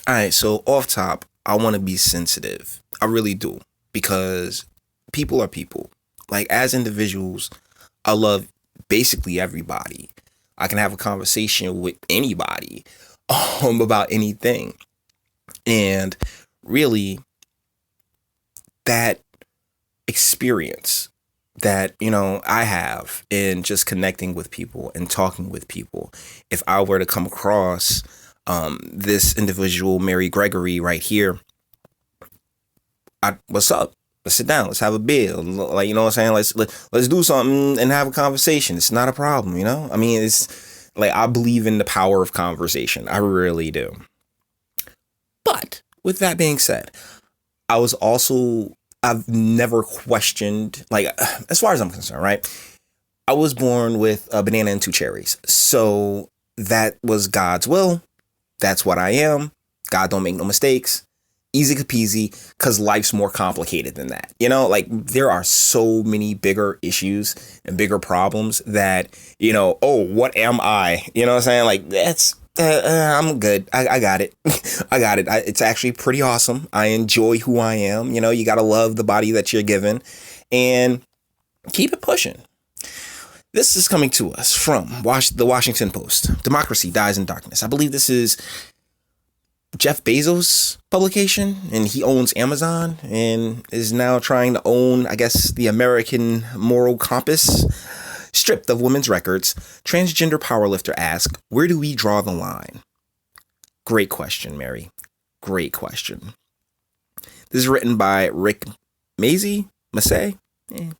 All right, so off top, I want to be sensitive. I really do, because people are people. Like, as individuals, I love basically everybody. I can have a conversation with anybody about anything. And really, that experience that, I have in just connecting with people and talking with people, if I were to come across this individual, Mary Gregory, right here, what's up? Let's sit down. Let's have a beer. Like, you know what I'm saying? Let's do something and have a conversation. It's not a problem, I mean, it's like, I believe in the power of conversation. I really do. But with that being said, I've never questioned, like, as far as I'm concerned, right? I was born with a banana and two cherries. So that was God's will. That's what I am. God don't make no mistakes. Easy peasy, because life's more complicated than that. Like, there are so many bigger issues and bigger problems that, oh, what am I? You know what I'm saying? Like, that's, I'm good. I got it. I got it. It's actually pretty awesome. I enjoy who I am. You got to love the body that you're given and keep it pushing. This is coming to us from the Washington Post. Democracy dies in darkness. I believe this is Jeff Bezos' publication, and he owns Amazon and is now trying to own, I guess, the American moral compass. Stripped of women's records, transgender powerlifter asks, where do we draw the line? Great question, Mary. Great question. This is written by Rick Massey?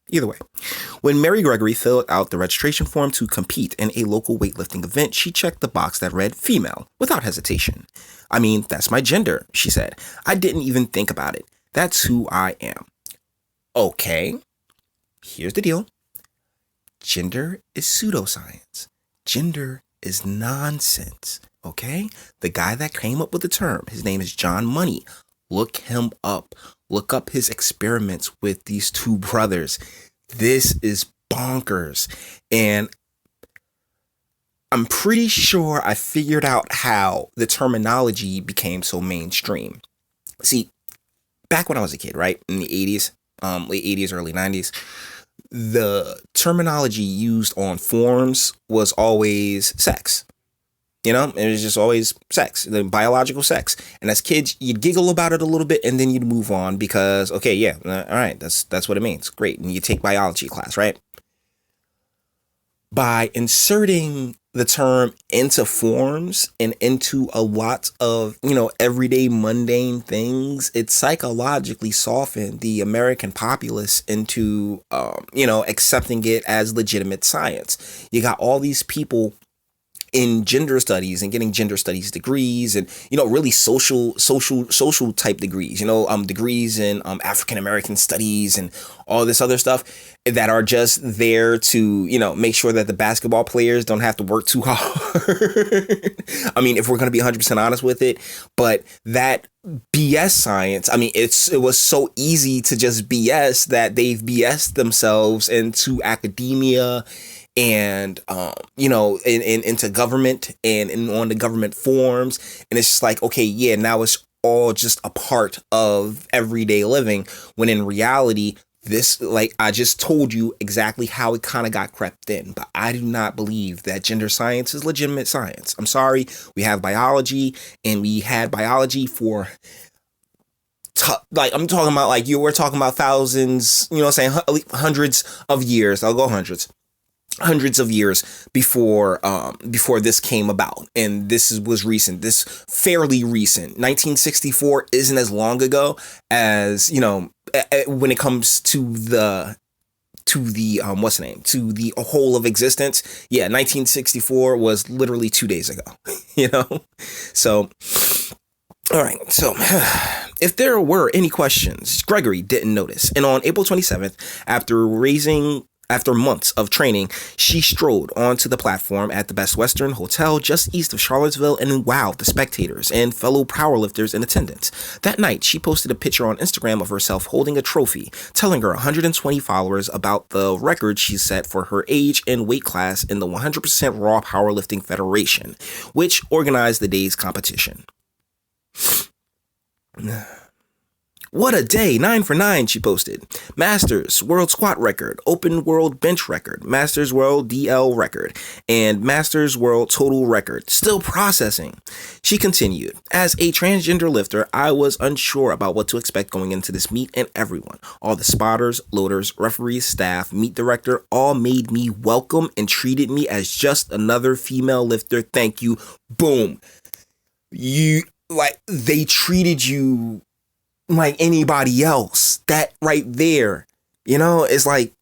Either way. When Mary Gregory filled out the registration form to compete in a local weightlifting event, she checked the box that read female without hesitation. I mean, that's my gender, she said. I didn't even think about it. That's who I am. Okay, here's the deal. Gender is pseudoscience. Gender is nonsense, okay? The guy that came up with the term, his name is John Money. Look him up. Look up his experiments with these two brothers. This is bonkers. And I'm pretty sure I figured out how the terminology became so mainstream. See, back when I was a kid, right, in the 80s, late 80s, early 90s, the terminology used on forums was always sex. It was just always sex, the biological sex. And as kids, you'd giggle about it a little bit and then you'd move on because, okay, yeah, all right, that's what it means. Great. And you take biology class, right? By inserting the term into forms and into a lot of, everyday mundane things, it psychologically softened the American populace into, accepting it as legitimate science. You got all these people in gender studies and getting gender studies degrees and, really social type degrees, degrees in African American studies and all this other stuff that are just there to, make sure that the basketball players don't have to work too hard. I mean, if we're going to be 100% honest with it, but that BS science, I mean, it was so easy to just BS that they've BS'd themselves into academia and, into government and on the government forums. And it's just like, okay, yeah, now it's all just a part of everyday living. When in reality, this, like, I just told you exactly how it kind of got crept in. But I do not believe that gender science is legitimate science. I'm sorry. We have biology, and we had biology for I'm talking about we're talking about thousands, hundreds of years. I'll go hundreds of years before this came about, and was recent. This fairly recent. 1964 isn't as long ago as when it comes to the to the whole of existence. Yeah, 1964 was literally 2 days ago. So. All right, so if there were any questions, Gregory didn't notice. And on April 27th, after months of training, she strode onto the platform at the Best Western Hotel just east of Charlottesville and wowed the spectators and fellow powerlifters in attendance. That night, she posted a picture on Instagram of herself holding a trophy, telling her 120 followers about the record she set for her age and weight class in the 100% Raw Powerlifting Federation, which organized the day's competition. What a day, 9 for 9, she posted. Masters World Squat Record, Open World Bench Record, Masters World DL Record, and Masters World Total Record. Still processing. She continued, as a transgender lifter, I was unsure about what to expect going into this meet, and everyone, all the spotters, loaders, referees, staff, meet director, all made me welcome and treated me as just another female lifter. Thank you. Boom. They treated you like anybody else. That right there, is like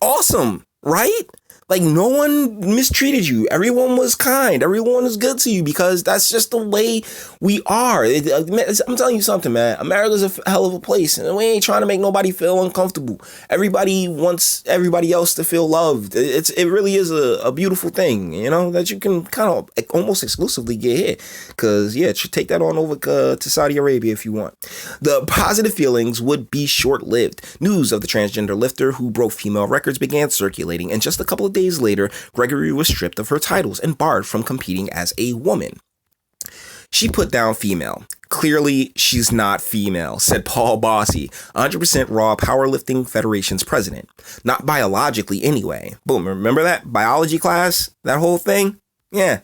awesome, right? Like, no one mistreated you. Everyone was kind. Everyone was good to you because that's just the way we are. I'm telling you something, man. America's a hell of a place, and we ain't trying to make nobody feel uncomfortable. Everybody wants everybody else to feel loved. It really is a beautiful thing, that you can kind of almost exclusively get here. Because, take that on over to Saudi Arabia if you want. The positive feelings would be short-lived. News of the transgender lifter who broke female records began circulating, and just a couple of days later, Gregory was stripped of her titles and barred from competing as a woman. She put down female. Clearly, she's not female, said Paul Bossy, 100% Raw Powerlifting Federation's president. Not biologically anyway. Boom, remember that biology class? That whole thing? Yeah.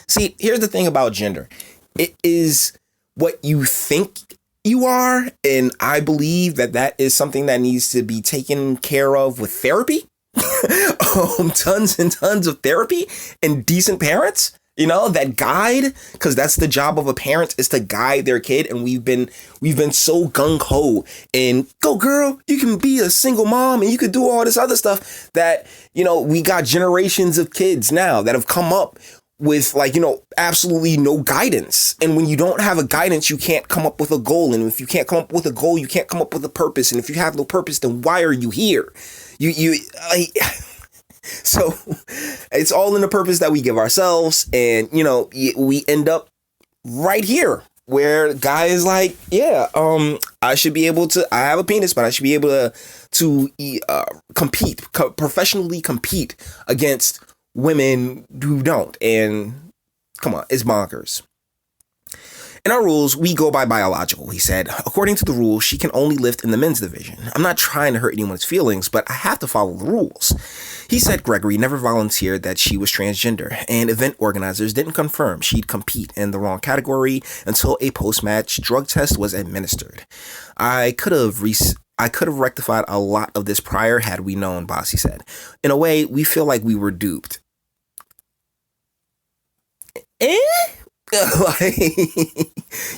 See, here's the thing about gender. It is what you think you are, and I believe that is something that needs to be taken care of with therapy. Tons and tons of therapy and decent parents, that guide, because that's the job of a parent, is to guide their kid. And we've been so gung-ho and go girl, you can be a single mom and you could do all this other stuff that, we got generations of kids now that have come up with absolutely no guidance. And when you don't have a guidance, you can't come up with a goal. And if you can't come up with a goal, you can't come up with a purpose. And if you have no purpose, then why are you here? So it's all in the purpose that we give ourselves. And, we end up right here where guy is like, I should be able to, I have a penis, but I should be able to professionally compete against women who don't. And come on, it's bonkers. In our rules, we go by biological, he said. According to the rules, she can only lift in the men's division. I'm not trying to hurt anyone's feelings, but I have to follow the rules. He said Gregory never volunteered that she was transgender, and event organizers didn't confirm she'd compete in the wrong category until a post-match drug test was administered. I could have rectified a lot of this prior had we known, Bossy said. In a way, we feel like we were duped.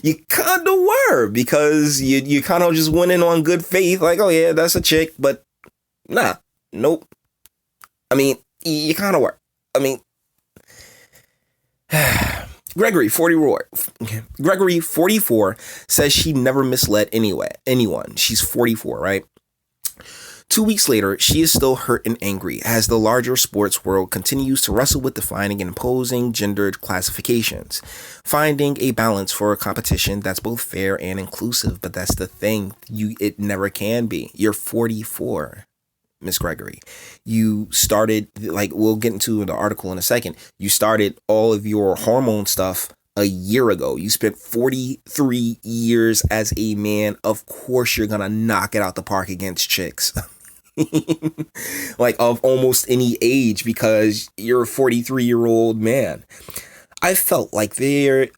You kind of were, because you kind of just went in on good faith, like, oh yeah, that's a chick, but nope. I mean, you kind of were. I mean, Gregory 44 says she never misled anyone. She's 44, right? 2 weeks later, she is still hurt and angry as the larger sports world continues to wrestle with defining and imposing gendered classifications, finding a balance for a competition that's both fair and inclusive. But that's the thing, it never can be. You're 44, Miss Gregory. You started, we'll get into the article in a second, you started all of your hormone stuff a year ago. You spent 43 years as a man. Of course you're gonna knock it out the park against chicks. Of almost any age, because you're a 43-year-old man. I felt like they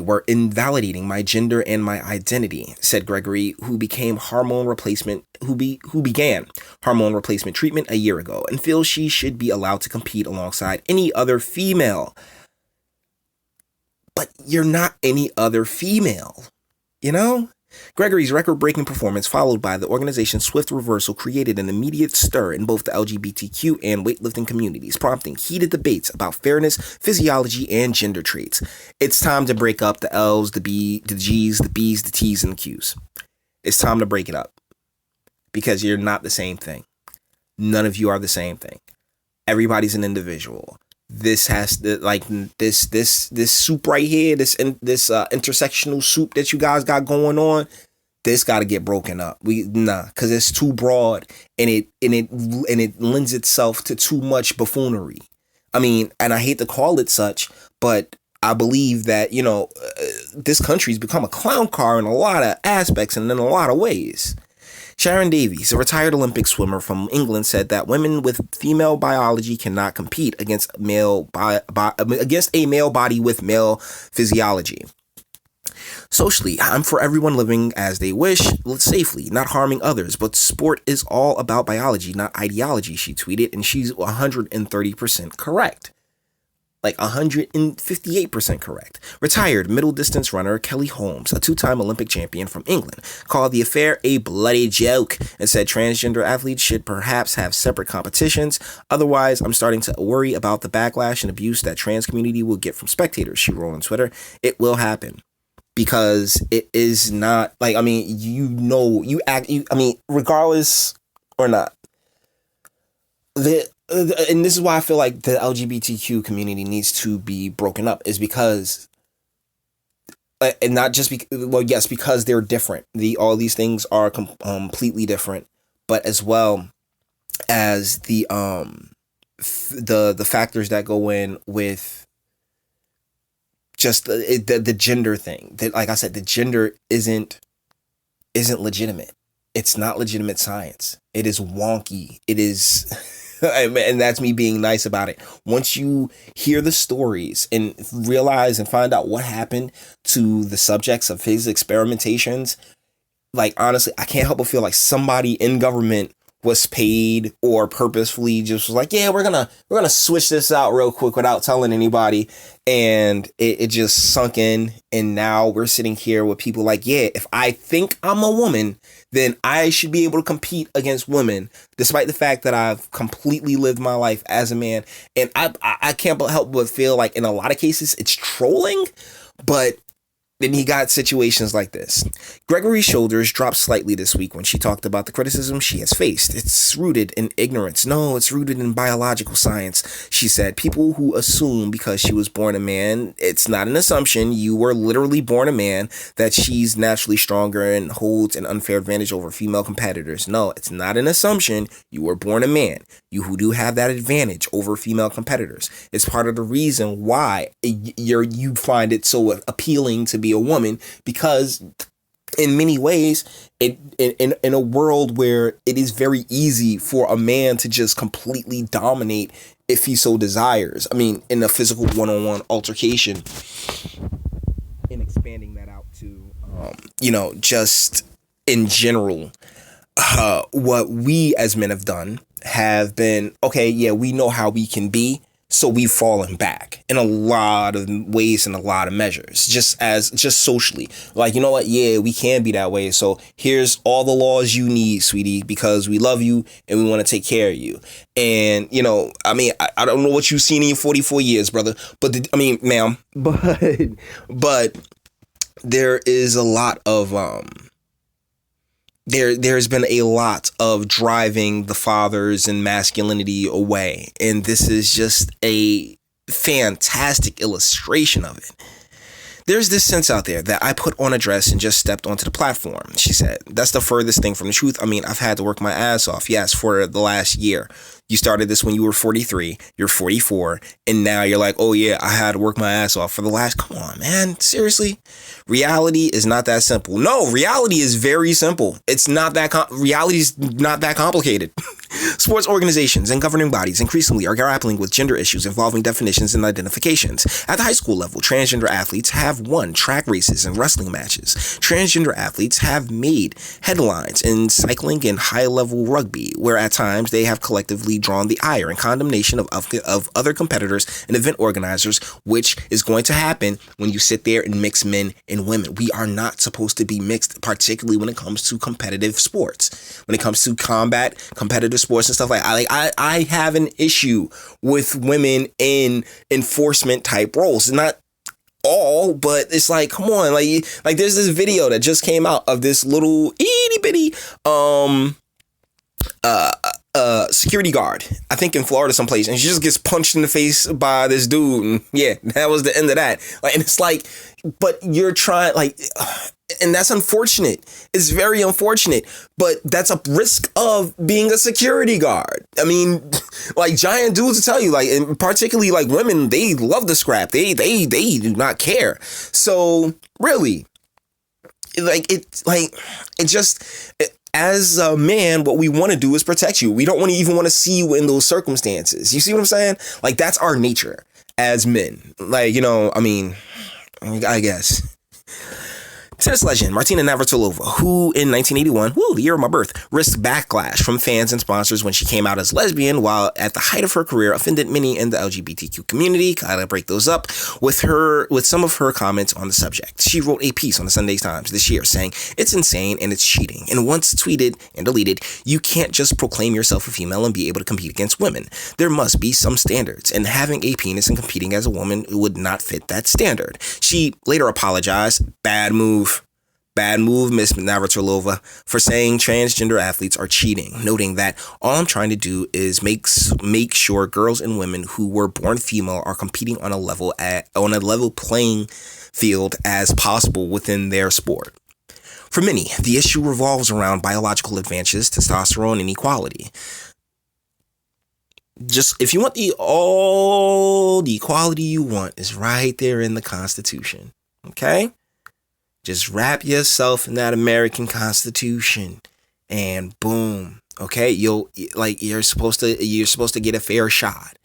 were invalidating my gender and my identity, said Gregory, who began hormone replacement treatment a year ago and feels she should be allowed to compete alongside any other female. But you're not any other female, Gregory's record-breaking performance, followed by the organization's swift reversal, created an immediate stir in both the LGBTQ and weightlifting communities, prompting heated debates about fairness, physiology, and gender traits. It's time to break up the L's, the B, the G's, the B's, the T's, and the Q's. It's time to break it up, because you're not the same thing. None of you are the same thing. Everybody's an individual. This has to, this soup right here, this intersectional soup that you guys got going on, this got to get broken up. Because it's too broad, and it lends itself to too much buffoonery. I mean, and I hate to call it such, but I believe that, this country's become a clown car in a lot of aspects and in a lot of ways. Sharon Davies, a retired Olympic swimmer from England, said that women with female biology cannot compete against a male body with male physiology. Socially, I'm for everyone living as they wish, safely, not harming others, but sport is all about biology, not ideology, she tweeted, and she's 130% correct. Like 158% correct. Retired middle distance runner Kelly Holmes, a two-time Olympic champion from England, called the affair a bloody joke and said transgender athletes should perhaps have separate competitions. Otherwise, I'm starting to worry about the backlash and abuse that trans community will get from spectators, she wrote on Twitter. It will happen. Because it is not, like, I mean, regardless or not, and this is why I feel like the LGBTQ community needs to be broken up, is because, and not just because they're different. All these things are completely different, but as well as the factors that go in with just the gender thing. That, like I said, the gender isn't legitimate. It's not legitimate science. It is wonky. It is, and that's me being nice about it. Once you hear the stories and realize and find out what happened to the subjects of his experimentations, like, honestly, I can't help but feel like somebody in government was paid or purposefully just was like, yeah, we're gonna switch this out real quick without telling anybody, and it just sunk in. And now we're sitting here with people like, yeah, if I think I'm a woman, then I should be able to compete against women, despite the fact that I've completely lived my life as a man. And I can't help but feel like in a lot of cases it's trolling, but then he got situations like this. Gregory's shoulders dropped slightly this week when she talked about the criticism she has faced. It's rooted in ignorance. No, it's rooted in biological science, she said. People who assume because she was born a man, it's not an assumption. You were literally born a man, that she's naturally stronger and holds an unfair advantage over female competitors. No, it's not an assumption. You were born a man. You who do have that advantage over female competitors. It's part of the reason why you find it so appealing to be a woman, because in many ways, in a world where it is very easy for a man to just completely dominate if he so desires. I mean, in a physical one-on-one altercation, and expanding that out to, just in general, what we as men have done have been, okay, yeah, we know how we can be. So we've fallen back in a lot of ways and a lot of measures, just socially. Like, you know what? Yeah, we can be that way. So here's all the laws you need, sweetie, because we love you and we want to take care of you. And, I don't know what you've seen in your 44 years, brother, ma'am, but there is a lot of, there's been a lot of driving the fathers and masculinity away. And this is just a fantastic illustration of it. There's this sense out there that I put on a dress and just stepped onto the platform, she said. That's the furthest thing from the truth. I've had to work my ass off, yes, for the last year. You started this when you were 43, you're 44, and now you're like, oh yeah, I had to work my ass off for the last, come on, man, seriously? Reality is not that simple. No, reality is very simple. It's not that, reality is not that complicated. Sports organizations and governing bodies increasingly are grappling with gender issues involving definitions and identifications. At the high school level, transgender athletes have won track races and wrestling matches. Transgender athletes have made headlines in cycling and high-level rugby, where at times they have collectively drawn the ire and condemnation of other competitors and event organizers, which is going to happen when you sit there and mix men and women. We are not supposed to be mixed, particularly when it comes to competitive sports. When it comes to combat, competitive sports and stuff I have an issue with women in enforcement type roles. Not all, but it's like, come on, like there's this video that just came out of this little itty bitty security guard, I think in Florida someplace, and she just gets punched in the face by this dude, and yeah, that was the end of that. Like, and it's like, but you're trying, like, And that's unfortunate. It's very unfortunate, but that's a risk of being a security guard. I mean, like giant dudes will tell you, like, and particularly like women, they love the scrap. They do not care. So really, as a man, what we want to do is protect you. We don't even want to see you in those circumstances. You see what I'm saying? Like, that's our nature as men. Like, I mean, I guess. Tennis legend Martina Navratilova, who in 1981, the year of my birth, risked backlash from fans and sponsors when she came out as lesbian, while at the height of her career offended many in the LGBTQ community. Gotta break those up with some of her comments on the subject. She wrote a piece on the Sunday Times this year saying, "It's insane and it's cheating." And once tweeted and deleted, "You can't just proclaim yourself a female and be able to compete against women. There must be some standards, and having a penis and competing as a woman would not fit that standard." She later apologized. Bad move, Miss Navratilova, for saying transgender athletes are cheating, noting that all I'm trying to do is make sure girls and women who were born female are competing on a level playing field as possible within their sport. For many, the issue revolves around biological advances, testosterone, and equality. Just if you want all the equality you want is right there in the Constitution. Okay? Just wrap yourself in that American Constitution and boom. Okay, you're supposed to get a fair shot.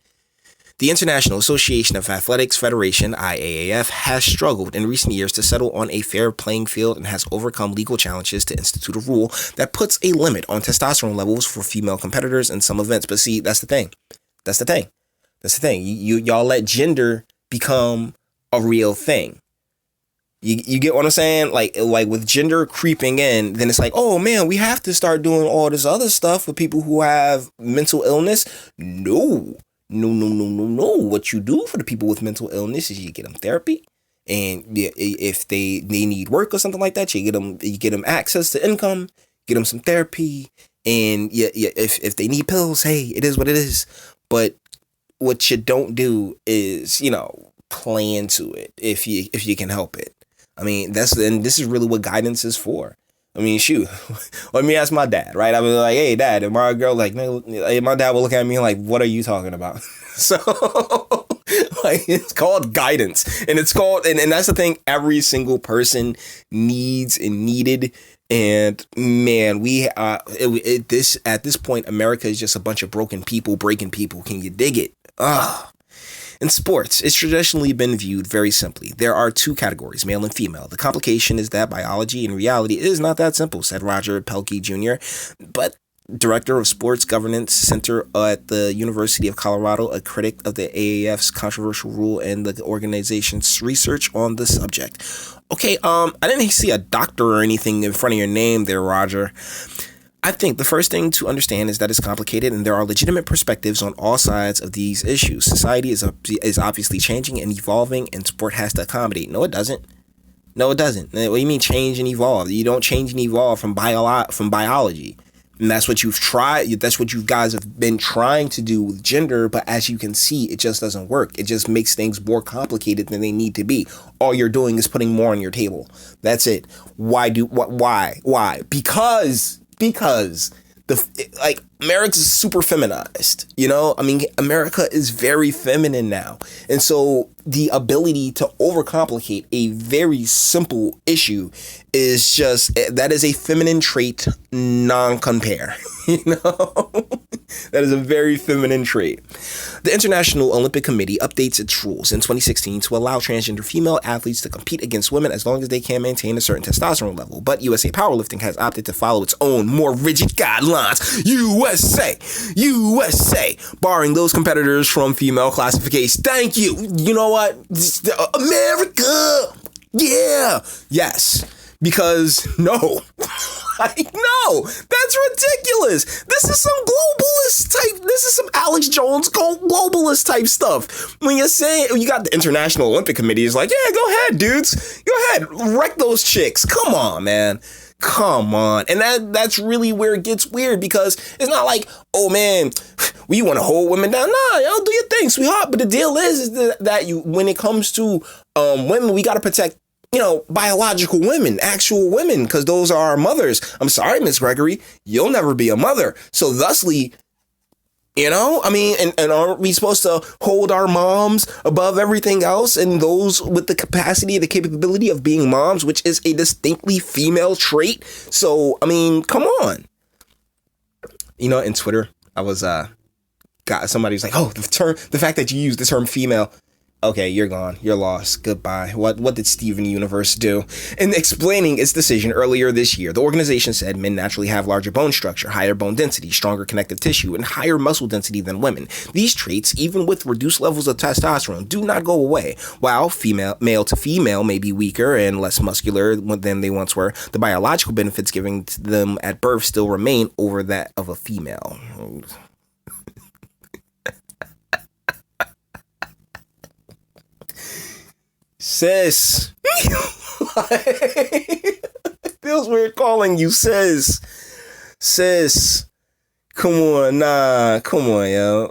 The International Association of Athletics Federation, IAAF, has struggled in recent years to settle on a fair playing field and has overcome legal challenges to institute a rule that puts a limit on testosterone levels for female competitors in some events. But see, that's the thing. Y'all let gender become a real thing. You get what I'm saying? Like with gender creeping in, then it's like, oh man, we have to start doing all this other stuff for people who have mental illness. No. What you do for the people with mental illness is you get them therapy, and if they need work or something like that, you get them access to income, get them some therapy, and if they need pills, hey, it is what it is. But what you don't do is play into it if you can help it. I mean, this is really what guidance is for. I mean, shoot, let me ask my dad, right? I was like, hey, Dad, and my girl, like, my dad will look at me like, what are you talking about? So, like, it's called guidance. And it's called, and that's the thing every single person needs and needed. And man, at this point, America is just a bunch of broken people breaking people. Can you dig it? Ugh. In sports, it's traditionally been viewed very simply. There are two categories, male and female. The complication is that biology in reality is not that simple, said Roger Pelkey Jr., but director of Sports Governance Center at the University of Colorado, a critic of the AAF's controversial rule and the organization's research on the subject. Okay, I didn't see a doctor or anything in front of your name there, Roger. I think the first thing to understand is that it's complicated and there are legitimate perspectives on all sides of these issues. Society is obviously changing and evolving, and sport has to accommodate. No, it doesn't. What do you mean change and evolve? You don't change and evolve from biology. And that's what you've tried. That's what you guys have been trying to do with gender. But as you can see, it just doesn't work. It just makes things more complicated than they need to be. All you're doing is putting more on your table. That's it. Why? Because America's super feminized, I mean, America is very feminine now. And so the ability to overcomplicate a very simple issue is that is a feminine trait, non-compare, That is a very feminine trait. The International Olympic Committee updates its rules in 2016 to allow transgender female athletes to compete against women as long as they can maintain a certain testosterone level. But USA Powerlifting has opted to follow its own more rigid guidelines. USA, barring those competitors from female classification. Thank you. You know what? America. Yeah. Yes. Because no, no, that's ridiculous. This is some globalist type. This is some Alex Jones globalist type stuff. When you're saying you got the International Olympic Committee is like, yeah, go ahead, dudes. Go ahead. Wreck those chicks. Come on, man. Come on. And that's really where it gets weird, because it's not like, oh man, we want to hold women down. Nah, y'all do your thing, sweetheart. But the deal is that when it comes to women, we got to protect biological women, actual women, because those are our mothers. I'm sorry, Miss Gregory, you'll never be a mother. So thusly, and aren't we supposed to hold our moms above everything else and those with the capacity, the capability of being moms, which is a distinctly female trait? So, come on. In Twitter, I was, somebody was like, oh, the fact that you use the term female. Okay, you're gone. You're lost. Goodbye. What did Steven Universe do? In explaining its decision earlier this year, the organization said men naturally have larger bone structure, higher bone density, stronger connective tissue, and higher muscle density than women. These traits, even with reduced levels of testosterone, do not go away. While male to female may be weaker and less muscular than they once were, the biological benefits given to them at birth still remain over that of a female. Sis. It feels weird calling you sis. Sis. Come on, yo.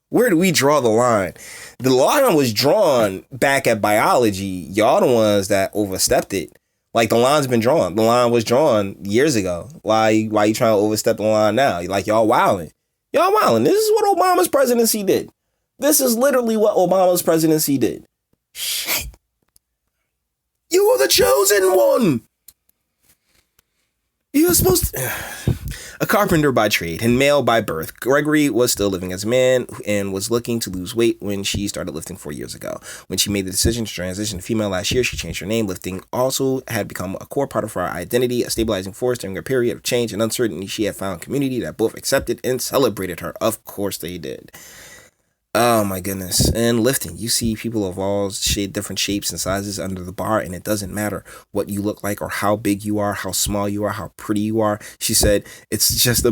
Where do we draw the line? The line was drawn back at biology. Y'all the ones that overstepped it. Like, the line's been drawn. The line was drawn years ago. Why you trying to overstep the line now? Like, y'all wilding. This is what Obama's presidency did. This is literally what Obama's presidency did. Shit. You were the chosen one. You were supposed to... A carpenter by trade and male by birth, Gregory was still living as a man and was looking to lose weight when she started lifting 4 years ago. When she made the decision to transition to female last year, she changed her name. Lifting also had become a core part of her identity, a stabilizing force during a period of change and uncertainty. She had found a community that both accepted and celebrated her. Of course they did. Oh my goodness. And lifting, you see people of all different shapes and sizes under the bar, and it doesn't matter what you look like or how big you are, how small you are, how pretty you are. She said it's just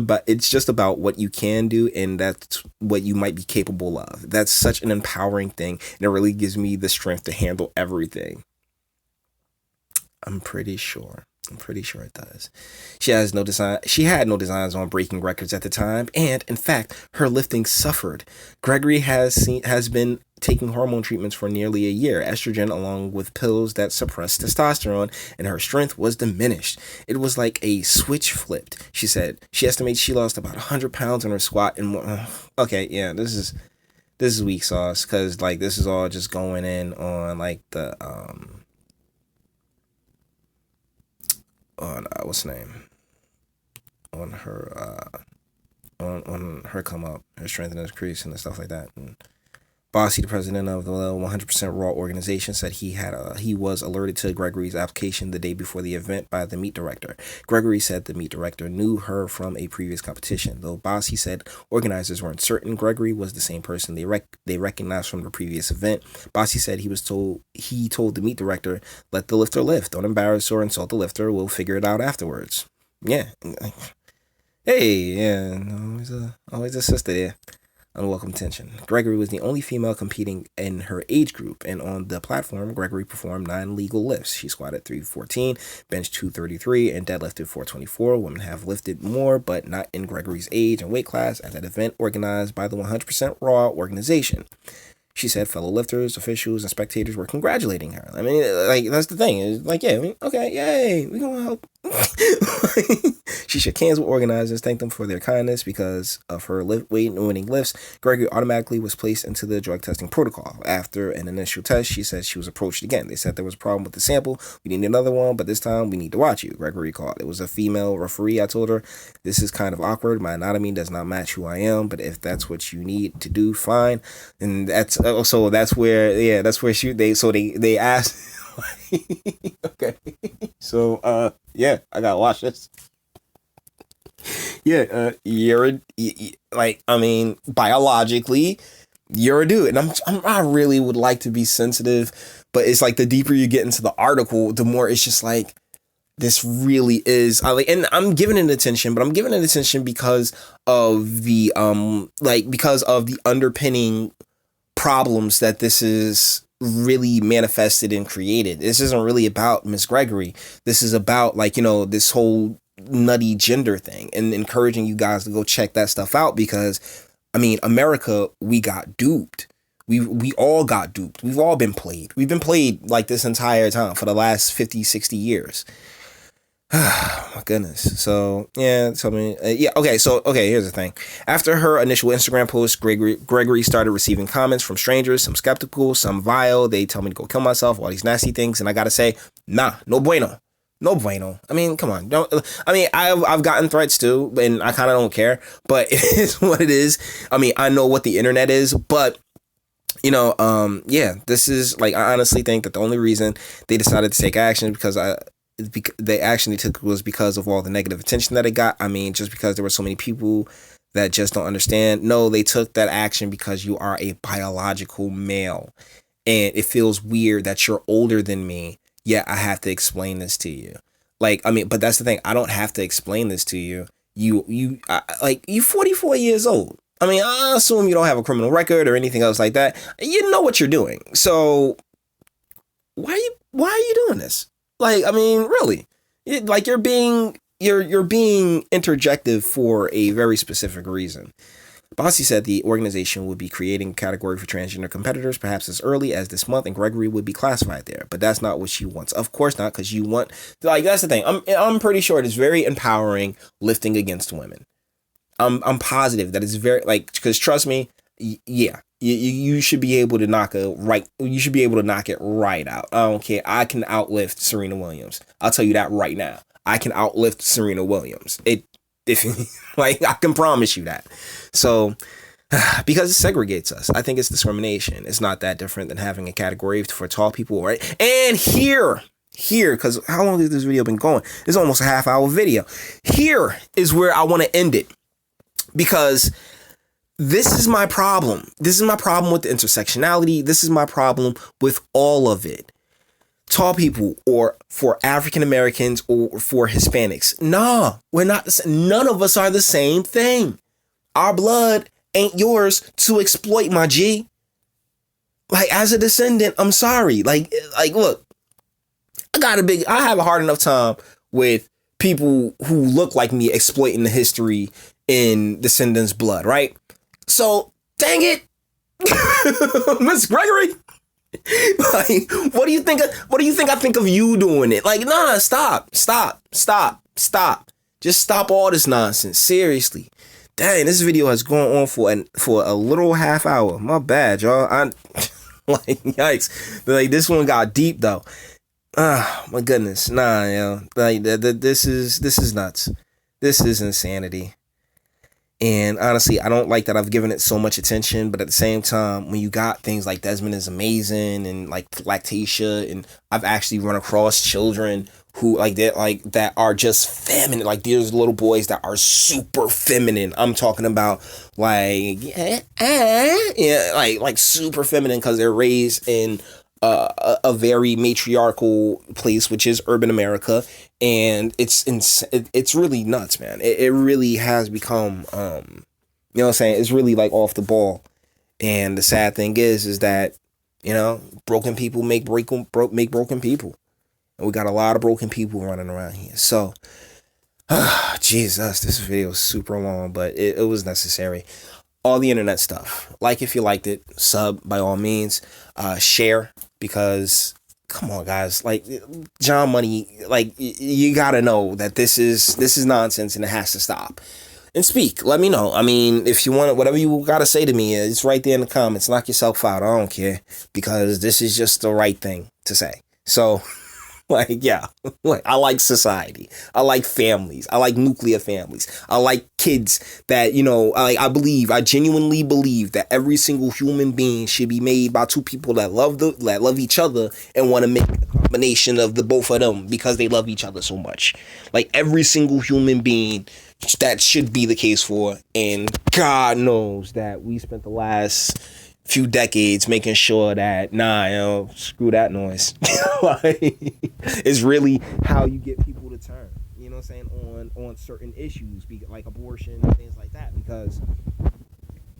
about what you can do, and that's what you might be capable of. That's such an empowering thing, and it really gives me the strength to handle everything. I'm pretty sure it does. She had no designs on breaking records at the time, and in fact, her lifting suffered. Gregory has been taking hormone treatments for nearly a year, estrogen along with pills that suppress testosterone, and her strength was diminished. It was like a switch flipped. She said she estimates she lost about 100 pounds on her squat and more. Okay, yeah, this is weak sauce, because like this is all just going in on like the on what's the name, on her on her come up, her strength and increase and stuff like that. And Bossy, the president of the 100% Raw organization, said he was alerted to Gregory's application the day before the event by the meet director. Gregory said the meet director knew her from a previous competition. Though Bossy said organizers weren't certain Gregory was the same person they recognized from the previous event. Bossy said he told the meet director, "Let the lifter lift. Don't embarrass or insult the lifter. We'll figure it out afterwards." Yeah. Hey, yeah, always a sister there. Unwelcome tension. Gregory was the only female competing in her age group, and on the platform, Gregory performed 9 legal lifts. She squatted 314, benched 233, and deadlifted 424. Women have lifted more, but not in Gregory's age and weight class at that event organized by the 100% Raw organization. She said fellow lifters, officials, and spectators were congratulating her. I mean, like, that's the thing. It's like, yeah, okay, yay, we're going to help. She shook hands with organizers, thanked them for their kindness. Because of her weight and winning lifts, Gregory automatically was placed into the drug testing protocol. After an initial test, she said she was approached again. They said there was a problem with the sample. We need another one, but this time we need to watch you, Gregory called. It was a female referee. I told her, this is kind of awkward. My anatomy does not match who I am, but if that's what you need to do, fine. And that's also, that's where they asked. Okay. So, yeah, I gotta watch this. Yeah, biologically, you're a dude, and I really would like to be sensitive, but it's like the deeper you get into the article, the more it's just like, this really is, and I'm giving it attention, but I'm giving it attention because of the because of the underpinning problems that this is really manifested and created. This isn't really about Miss Gregory. This is about this whole nutty gender thing, and encouraging you guys to go check that stuff out, because America, we got duped. We all got duped. We've all been played. We've been played like this entire time for the last 50, 60 years. My goodness. So yeah, tell me. Okay, here's the thing. After her initial Instagram post, Gregory started receiving comments from strangers, some skeptical, some vile. They tell me to go kill myself, all these nasty things, and I gotta say, nah, no bueno. No bueno. I mean, come on. I've gotten threats too, and I kind of don't care, but it is what it is. I mean, I know what the internet is, but this is like, I honestly think that the only reason they decided to take action because the action they took was because of all the negative attention that it got. I mean, just because there were so many people that just don't understand. No, they took that action because you are a biological male, and it feels weird that you're older than me. Yeah, I have to explain this to you. Like, I mean, but that's the thing. I don't have to explain this to you. You 44 years old. I mean, I assume you don't have a criminal record or anything else like that. You know what you're doing. So why are you doing this? Like, I mean, really, you're being interjective for a very specific reason. Bossy said the organization would be creating a category for transgender competitors perhaps as early as this month, and Gregory would be classified there. But that's not what she wants. Of course not, because you want, like, that's the thing. I'm pretty sure it is very empowering lifting against women. I'm positive that it's very, like, because trust me, yeah, you should be able to knock it right out. I don't care. I can outlift Serena Williams. I'll tell you that right now. I can outlift Serena Williams. Like, I can promise you that. So, because it segregates us. I think it's discrimination. It's not that different than having a category for tall people, right? And here, because how long has this video been going? It's almost a half-hour video. Here is where I want to end it, because this is my problem. This is my problem with the intersectionality. This is my problem with all of it. Tall people, or for African Americans, or for Hispanics. Nah, we're not. None of us are the same thing. Our blood ain't yours to exploit, my G. Like, as a descendant, I'm sorry. Like, look, I have a hard enough time with people who look like me exploiting the history in descendants' blood, right? So, dang it, Miss Gregory. Like, what do you think I think of you doing it? Like, nah, stop. Just stop all this nonsense. Seriously. Dang, this video has gone on for a little half hour. My bad, y'all. Like, yikes. Like, this one got deep though. My goodness. Nah, yo. Like, this is nuts. This is insanity. And honestly, I don't like that I've given it so much attention, but at the same time, when you got things like Desmond is Amazing and like Lactatia, and I've actually run across children who that are just feminine. Like, there's little boys that are super feminine. I'm talking about like super feminine because they're raised in a very matriarchal place, which is urban America, and it's really nuts, man. It really has become, you know what I'm saying? It's really like off the ball. And the sad thing is that, you know, broken people make broken people, and we got a lot of broken people running around here. So, Jesus, this video is super long, but it was necessary. All the internet stuff. Like, if you liked it, sub by all means. Share, because come on, guys. Like, John Money, like, you gotta know that this is nonsense and it has to stop. And speak. Let me know. I mean, if you want it, whatever you gotta say to me, it's right there in the comments. Knock yourself out. I don't care, because this is just the right thing to say. So, like, yeah, I like society. I like families. I like nuclear families. I like kids that, you know, I genuinely believe that every single human being should be made by two people that love each other and want to make a combination of the both of them because they love each other so much. Like, every single human being, that should be the case for. And God knows that we spent the last few decades making sure that, screw that noise. Like, it's really how you get people to turn, you know what I'm saying, on certain issues, like abortion and things like that, because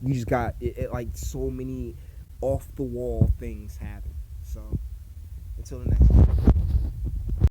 you just got like so many off the wall things happen. So until the next time.